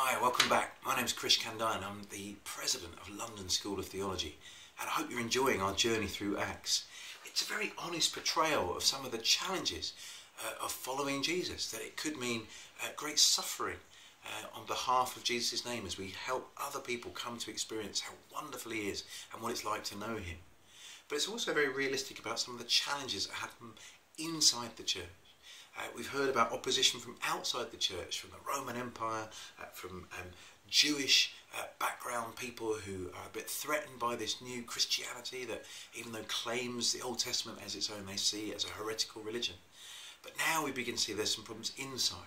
Hi, welcome back. My name's Krish Kandine. I'm the president of London School of Theology, and I hope you're enjoying our journey through Acts. It's a very honest portrayal of some of the challenges of following Jesus, that it could mean great suffering on behalf of Jesus' name as we help other people come to experience how wonderful he is and what it's like to know him. But it's also very realistic about some of the challenges that happen inside the church. We've heard about opposition from outside the church, from the Roman Empire, from Jewish background people who are a bit threatened by this new Christianity that, even though claims the Old Testament as its own, they see as a heretical religion. But now we begin to see there's some problems inside.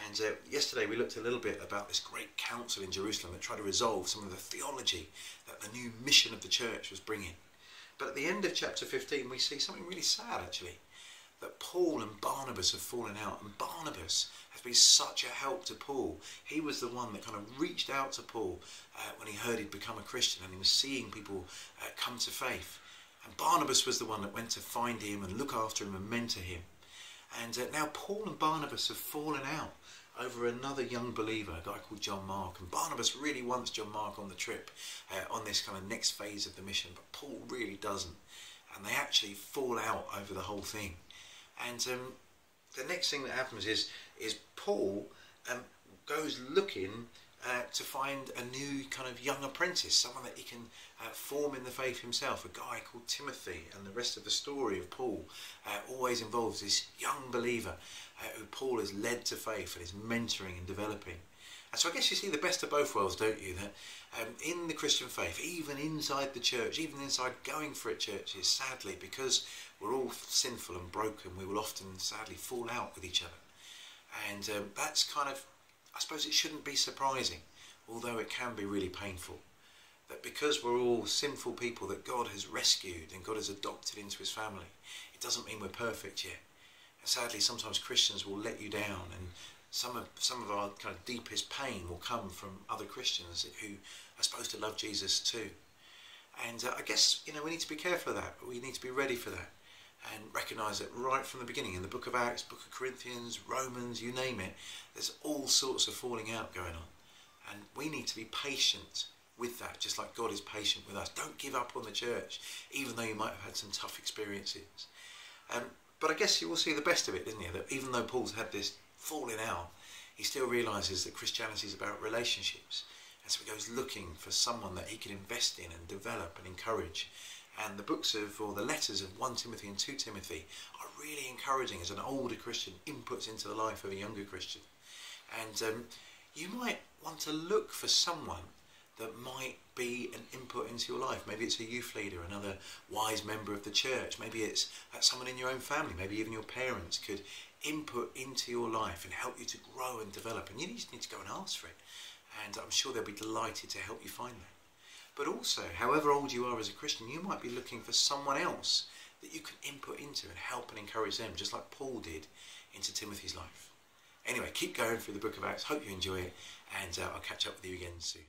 And yesterday we looked a little bit about this great council in Jerusalem that tried to resolve some of the theology that the new mission of the church was bringing. But at the end of chapter 15 we see something really sad, actually. That Paul and Barnabas have fallen out, and Barnabas has been such a help to Paul. He was the one that kind of reached out to Paul when he heard he'd become a Christian and he was seeing people come to faith. And Barnabas was the one that went to find him and look after him and mentor him. And now Paul and Barnabas have fallen out over another young believer, a guy called John Mark. And Barnabas really wants John Mark on the trip, on this kind of next phase of the mission, but Paul really doesn't. And they actually fall out over the whole thing. And the next thing that happens is Paul goes looking to find a new kind of young apprentice, someone that he can form in the faith himself, a guy called Timothy. And the rest of the story of Paul always involves this young believer who Paul has led to faith and is mentoring and developing. And so I guess you see the best of both worlds, don't you? That in the Christian faith, even inside the church, even inside going for it churches, sadly, because we're all sinful and broken, we will often sadly fall out with each other. And that's kind of, I suppose it shouldn't be surprising, although it can be really painful, that because we're all sinful people that God has rescued and God has adopted into his family, it doesn't mean we're perfect yet. And sadly, sometimes Christians will let you down, and some of our kind of deepest pain will come from other Christians who are supposed to love Jesus too. And I guess, we need to be careful of that, but we need to be ready for that and recognise that right from the beginning, in the book of Acts, book of Corinthians, Romans, you name it, there's all sorts of falling out going on. And we need to be patient with that, just like God is patient with us. Don't give up on the church, even though you might have had some tough experiences. But I guess you will see the best of it, didn't you? That even though Paul's had this falling out, he still realises that Christianity is about relationships. And so he goes looking for someone that he can invest in and develop and encourage. And the books or the letters of 1 Timothy and 2 Timothy are really encouraging as an older Christian, inputs into the life of a younger Christian. And you might want to look for someone that might be an input into your life. Maybe it's a youth leader, another wise member of the church. Maybe it's someone in your own family. Maybe even your parents could input into your life and help you to grow and develop. And you just need to go and ask for it. And I'm sure they'll be delighted to help you find that. But also, however old you are as a Christian, you might be looking for someone else that you can input into and help and encourage them, just like Paul did into Timothy's life. Anyway, keep going through the book of Acts. Hope you enjoy it, and I'll catch up with you again soon.